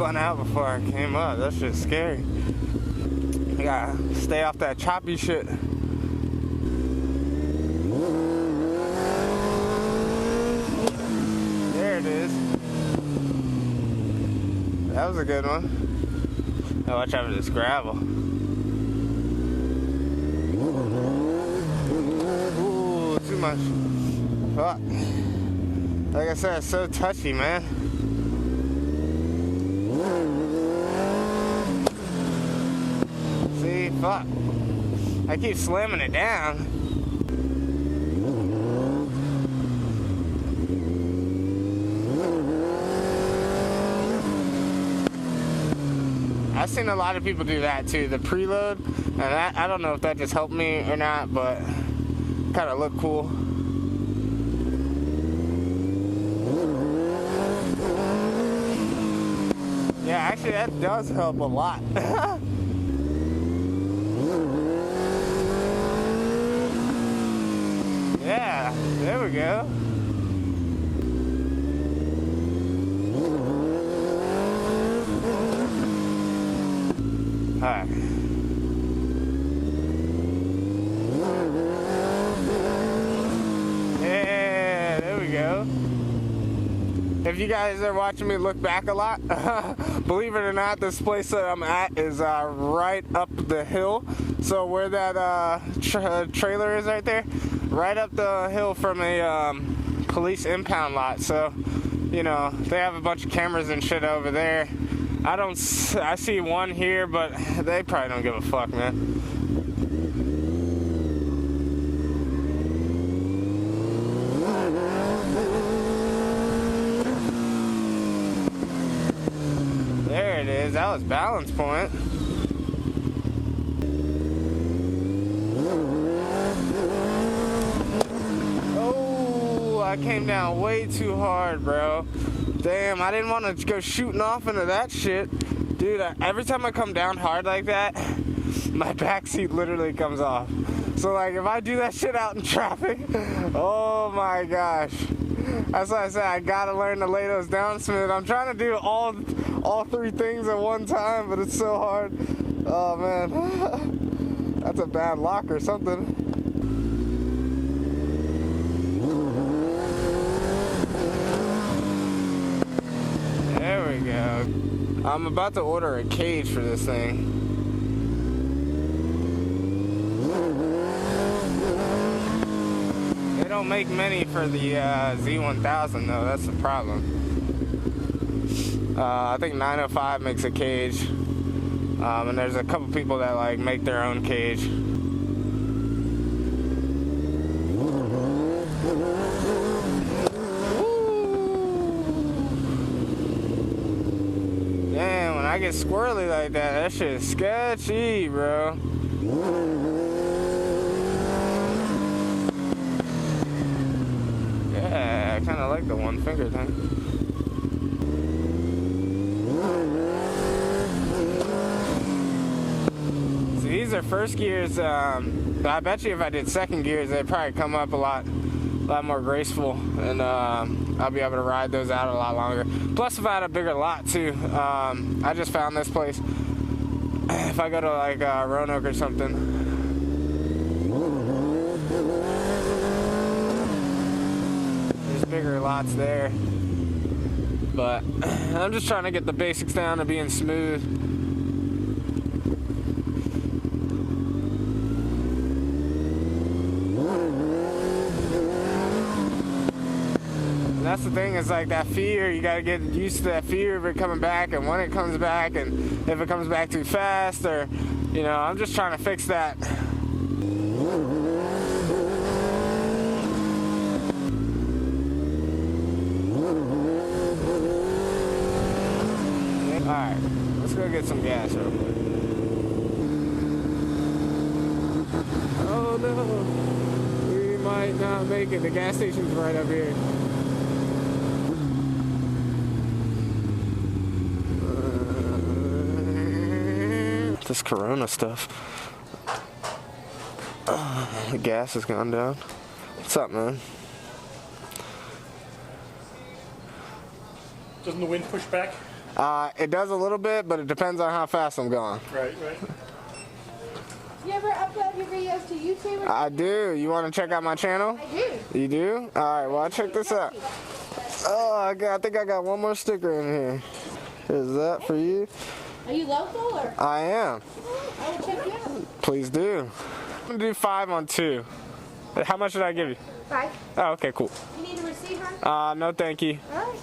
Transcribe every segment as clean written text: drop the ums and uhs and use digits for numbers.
spun out before I came up. That shit's scary. You gotta stay off that choppy shit. There it is. That was a good one. Now watch out for this gravel. Ooh, too much. Fuck. Like I said, it's so touchy, man. See, fuck. I keep slamming it down. I've seen a lot of people do that too, the preload, and that, I don't know if that just helped me or not, but kind of looked cool. Yeah, actually that does help a lot. Yeah, there we go. Alright. Yeah, there we go. If you guys are watching me look back a lot, believe it or not, this place that I'm at is right up the hill. So where that trailer is right there, right up the hill from a police impound lot. So, you know, they have a bunch of cameras and shit over there. I see one here, but they probably don't give a fuck, man. There it is. That was balance point. Oh, I came down way too hard, bro. Damn, I didn't want to go shooting off into that shit. Dude, every time I come down hard like that, my backseat literally comes off. So, like, if I do that shit out in traffic, oh my gosh. That's why I said I gotta learn to lay those down smooth. I'm trying to do all three things at one time, but it's so hard. Oh, man. That's a bad lock or something. There we go. I'm about to order a cage for this thing. They don't make many for the Z1000 though, that's the problem. I think 905 makes a cage. And there's a couple people that like make their own cage. I get squirrely like that shit is sketchy, bro. Yeah, I kind of like the one finger thing. So these are first gears. I bet you if I did second gears, they'd probably come up a lot more graceful, and I'll be able to ride those out a lot longer. Plus, if I had a bigger lot too, I just found this place. If I go to like Roanoke or something, there's bigger lots there. But I'm just trying to get the basics down to being smooth. That's the thing, is like that fear, you gotta get used to that fear of it coming back and when it comes back and if it comes back too fast, or, you know, I'm just trying to fix that. Alright, let's go get some gas real quick. Oh no, we might not make it. The gas station's right up here. This Corona stuff. The gas has gone down. What's up, man? Doesn't the wind push back? It does a little bit, but it depends on how fast I'm going. Right. You ever upload your videos to YouTube? I do. You want to check out my channel? I do. You do? Alright, well, check this out. Oh, I think I got one more sticker in here. Is that for you? Are you local or? I am. I will check you out. Please do. I'm going to do 5 on 2. How much did I give you? 5. Oh, okay, cool. You need a receipt, huh? No, thank you. Alright.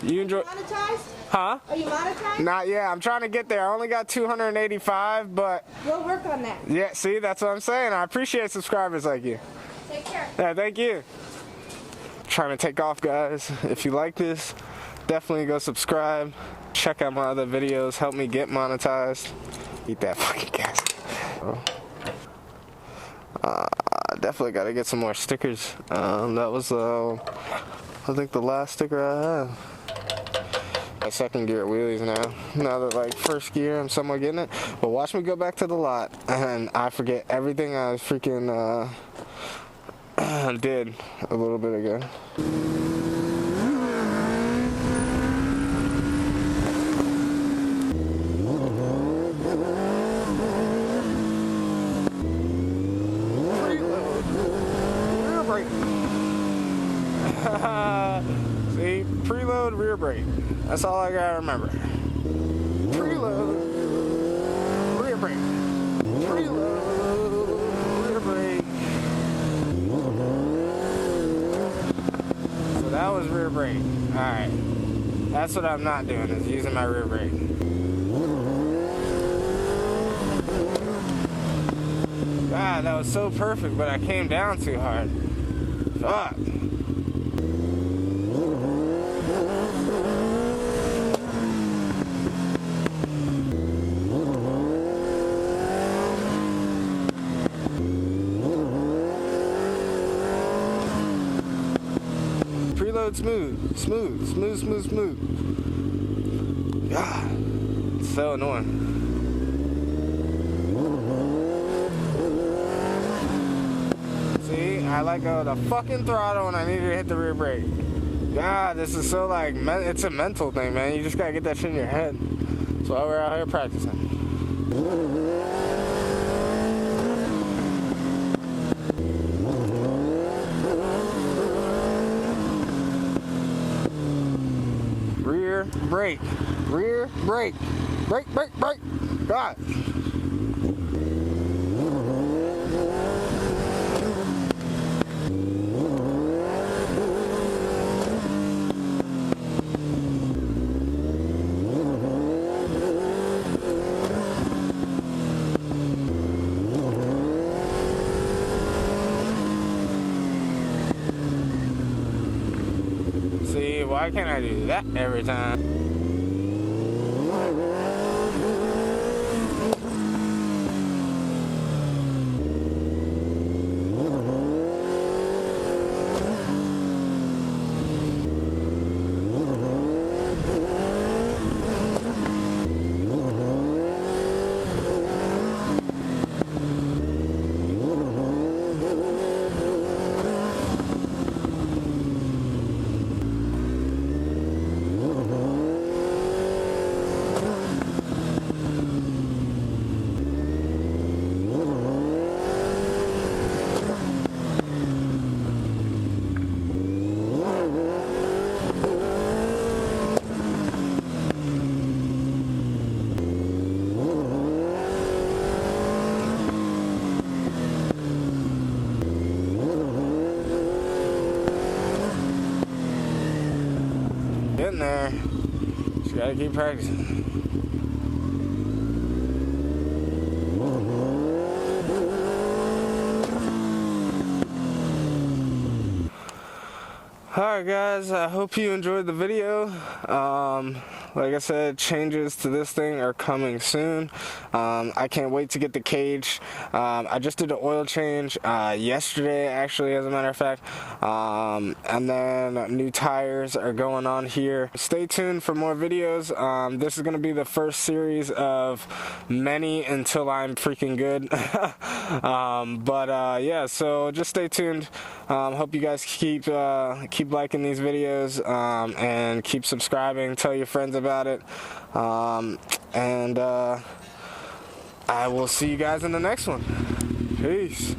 You enjoy. Monetized? Huh? Are you monetized? Not yet. I'm trying to get there. I only got 285, but We'll work on that. yeah, see, that's what I'm saying. I appreciate subscribers like you. Take care. Yeah, thank you. Trying to take off, guys. If you like this, definitely go subscribe. Check out my other videos. Help me get monetized. Eat that fucking gas. Definitely got to get some more stickers. That was, I think, the last sticker I have. My second gear wheelies now that like first gear I'm somewhat getting it, but watch me go back to the lot and I forget everything I freaking did a little bit ago. See, preload rear brake. That's all I gotta remember. Preload, rear brake. Preload, rear brake. So that was rear brake. Alright. That's what I'm not doing, is using my rear brake. God, that was so perfect, but I came down too hard. Fuck. Preload smooth. God, it's so annoying. See, I let go of the fucking throttle and I needed to hit the rear brake. God, this is so like, it's a mental thing, man. You just gotta get that shit in your head. That's why we're out here practicing. Rear brake. Brake. God. See, why can't I do that every time? Getting there. Just gotta keep practicing. Alright guys, I hope you enjoyed the video. Like I said, changes to this thing are coming soon. I can't wait to get the cage. I just did an oil change yesterday, actually, as a matter of fact. And then new tires are going on here. Stay tuned for more videos. This is going to be the first series of many until I'm freaking good. Yeah, so just stay tuned. Hope you guys keep keep liking these videos, and keep subscribing. Tell your friends about it. I will see you guys in the next one. Peace.